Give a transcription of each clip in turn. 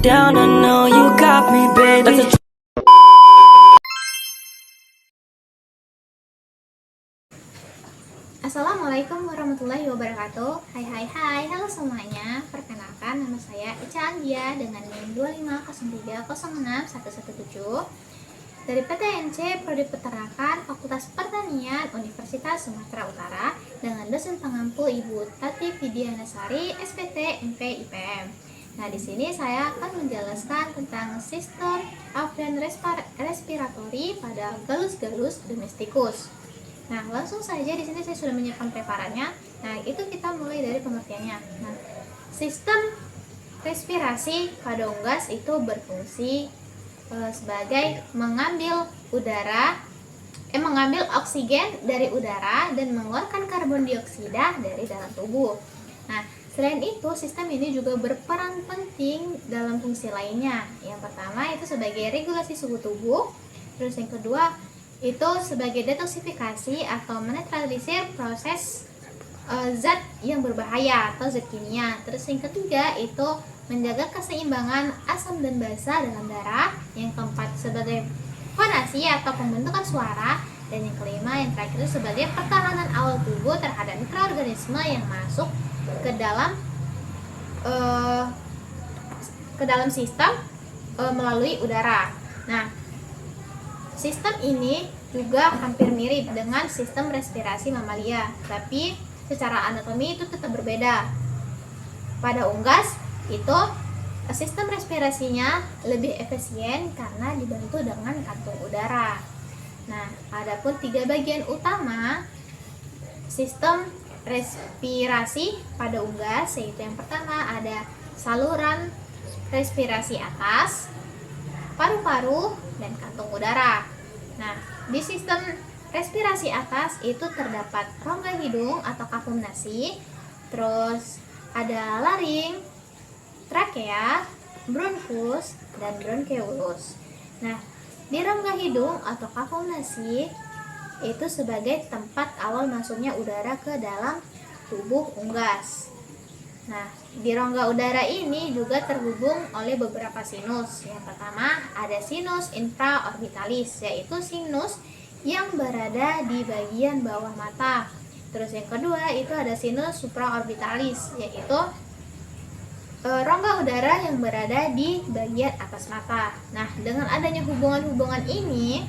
down, I know you got me, baby. Assalamualaikum warahmatullahi wabarakatuh. Hai, halo semuanya. Perkenalkan, nama saya Ica Anggia dengan NIM 250306117 dari PTNC Prodi Peternakan Fakultas Pertanian Universitas Sumatera Utara dengan dosen pengampu Ibu Tati Widianasari, SPT MP IPM. Nah, di sini saya akan menjelaskan tentang sistem afdan respiratori pada Gallus domesticus. Nah, langsung saja di sini saya sudah menyiapkan preparannya. Nah, itu kita mulai dari pengertiannya. Nah, sistem respirasi pada unggas itu berfungsi sebagai mengambil oksigen dari udara dan mengeluarkan karbon dioksida dari dalam tubuh. Nah, selain itu, sistem ini juga berperan penting dalam fungsi lainnya. Yang pertama itu sebagai regulasi suhu tubuh. Terus yang kedua itu sebagai detoksifikasi atau menetralisir proses zat yang berbahaya atau zat kimia. Terus yang ketiga itu menjaga keseimbangan asam dan basa dalam darah. Yang keempat sebagai fonasi atau pembentukan suara. Dan yang kelima, yang terakhir itu sebagai pertahanan awal tubuh terhadap mikroorganisme yang masuk ke dalam sistem melalui udara. Nah, sistem ini juga hampir mirip dengan sistem respirasi mamalia, tapi secara anatomi itu tetap berbeda. Pada unggas itu sistem respirasinya lebih efisien karena dibantu dengan kantung udara. Nah, adapun tiga bagian utama sistem respirasi pada unggas yaitu yang pertama ada saluran respirasi atas, paru-paru, dan kantung udara. Nah, di sistem respirasi atas itu terdapat rongga hidung atau kapum nasi, terus ada laring, trakea, bronkus, dan bronkeolus. Nah, di rongga hidung atau kapum nasi itu sebagai tempat awal masuknya udara ke dalam tubuh unggas. Nah, di rongga udara ini juga terhubung oleh beberapa sinus. Yang pertama ada sinus infraorbitalis, yaitu sinus yang berada di bagian bawah mata. Terus yang kedua itu ada sinus supraorbitalis, yaitu rongga udara yang berada di bagian atas mata. Nah, dengan adanya hubungan-hubungan ini,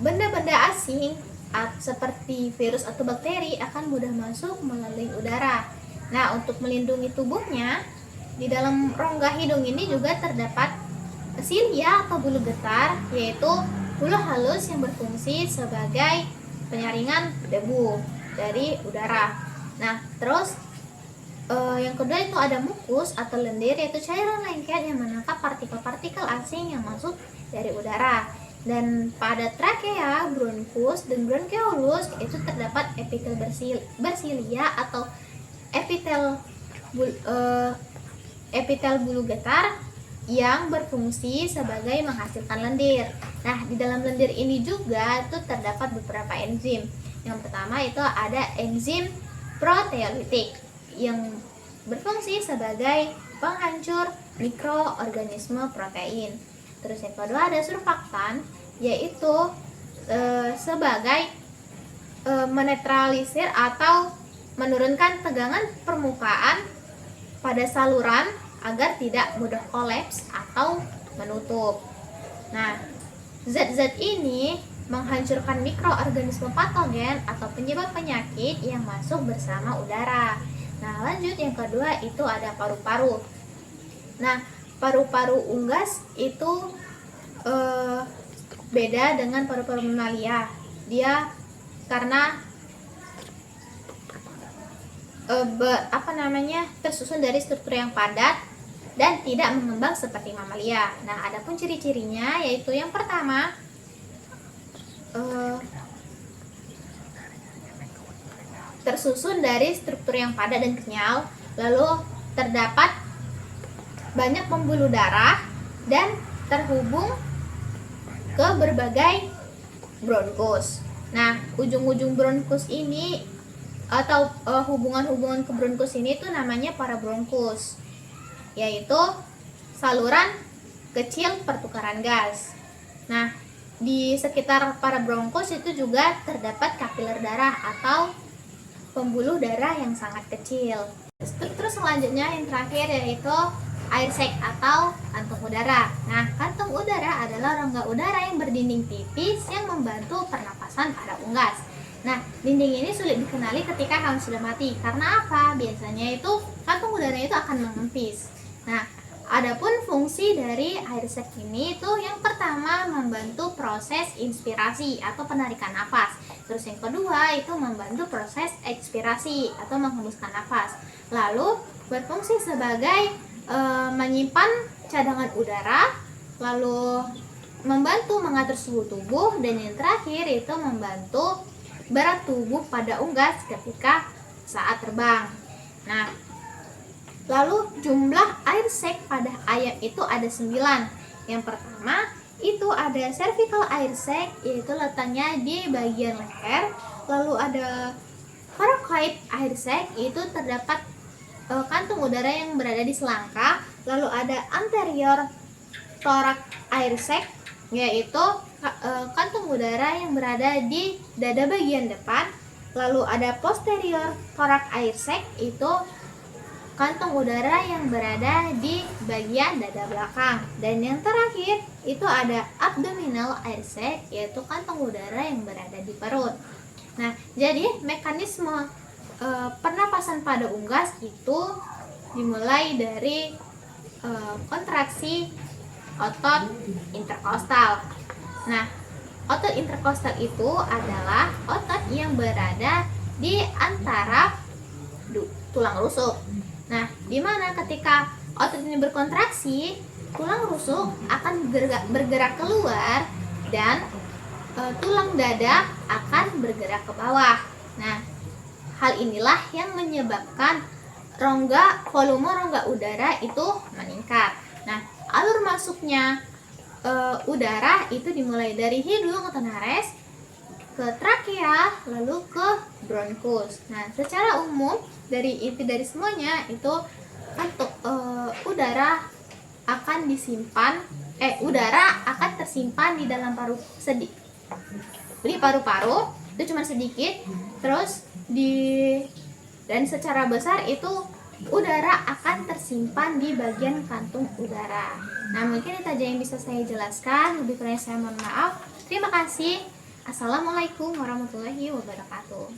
benda-benda asing seperti virus atau bakteri akan mudah masuk melalui udara. Nah, untuk melindungi tubuhnya, di dalam rongga hidung ini juga terdapat silia atau bulu getar, yaitu bulu halus yang berfungsi sebagai penyaringan debu dari udara. Nah, terus yang kedua itu ada mukus atau lendir, yaitu cairan lengket yang menangkap partikel-partikel asing yang masuk dari udara. Dan pada trakea, bronkus, dan bronkeolus itu terdapat epitel bersilia atau epitel bulu getar yang berfungsi sebagai menghasilkan lendir. Nah, di dalam lendir ini juga itu terdapat beberapa enzim. Yang pertama itu ada enzim proteolitik yang berfungsi sebagai penghancur mikroorganisme protein. Terus yang kedua ada surfaktan, yaitu sebagai menetralisir atau menurunkan tegangan permukaan pada saluran agar tidak mudah kolaps atau menutup. Nah, zat-zat ini menghancurkan mikroorganisme patogen atau penyebab penyakit yang masuk bersama udara. Nah, lanjut yang kedua itu ada paru-paru. Nah, paru-paru unggas itu beda dengan paru-paru mamalia. Dia karena tersusun dari struktur yang padat dan tidak mengembang seperti mamalia. Nah, adapun ciri-cirinya yaitu yang pertama tersusun dari struktur yang padat dan kenyal, lalu terdapat banyak pembuluh darah dan terhubung ke berbagai bronkus. Nah, ujung-ujung bronkus ini atau hubungan-hubungan ke bronkus ini tuh namanya parabronkus, yaitu saluran kecil pertukaran gas. Nah, di sekitar parabronkus itu juga terdapat kapiler darah atau pembuluh darah yang sangat kecil. Terus selanjutnya yang terakhir yaitu air sac atau kantung udara. Nah, kantung udara adalah rongga udara yang berdinding tipis yang membantu pernapasan pada unggas. Nah, dinding ini sulit dikenali ketika hewan sudah mati. Karena apa? Biasanya itu kantung udara itu akan mengempis. Nah, adapun fungsi dari air sac ini itu yang pertama membantu proses inspirasi atau penarikan nafas. Terus yang kedua itu membantu proses ekspirasi atau menghembuskan nafas. Lalu berfungsi sebagai menyimpan cadangan udara, lalu membantu mengatur suhu tubuh, dan yang terakhir itu membantu berat tubuh pada unggas ketika saat terbang. Nah, lalu jumlah air sac pada ayam itu ada 9. Yang pertama itu ada cervical air sac, yaitu letaknya di bagian leher. Lalu ada coracoid air sac, itu terdapat kantung udara yang berada di selangka. Lalu ada anterior thorax air sac, yaitu kantung udara yang berada di dada bagian depan. Lalu ada posterior thorax air sac, itu kantung udara yang berada di bagian dada belakang. Dan yang terakhir itu ada abdominal air sac, yaitu kantung udara yang berada di perut. Nah, jadi mekanisme pernapasan pada unggas itu dimulai dari kontraksi otot interkostal. Nah, otot interkostal itu adalah otot yang berada di antara tulang rusuk. Nah, di mana ketika otot ini berkontraksi, tulang rusuk akan bergerak keluar dan tulang dada akan bergerak ke bawah. Nah, hal inilah yang menyebabkan volume rongga udara itu meningkat. Nah, alur masuknya udara itu dimulai dari hidung atau nares ke trakea lalu ke bronkus. Nah, secara umum dari inti dari semuanya itu udara akan tersimpan di dalam paru-paru itu cuma sedikit, terus dan secara besar itu udara akan tersimpan di bagian kantung udara. Nah, mungkin itu aja yang bisa saya jelaskan. Lebih kurangnya saya mohon maaf. Terima kasih. Assalamualaikum warahmatullahi wabarakatuh.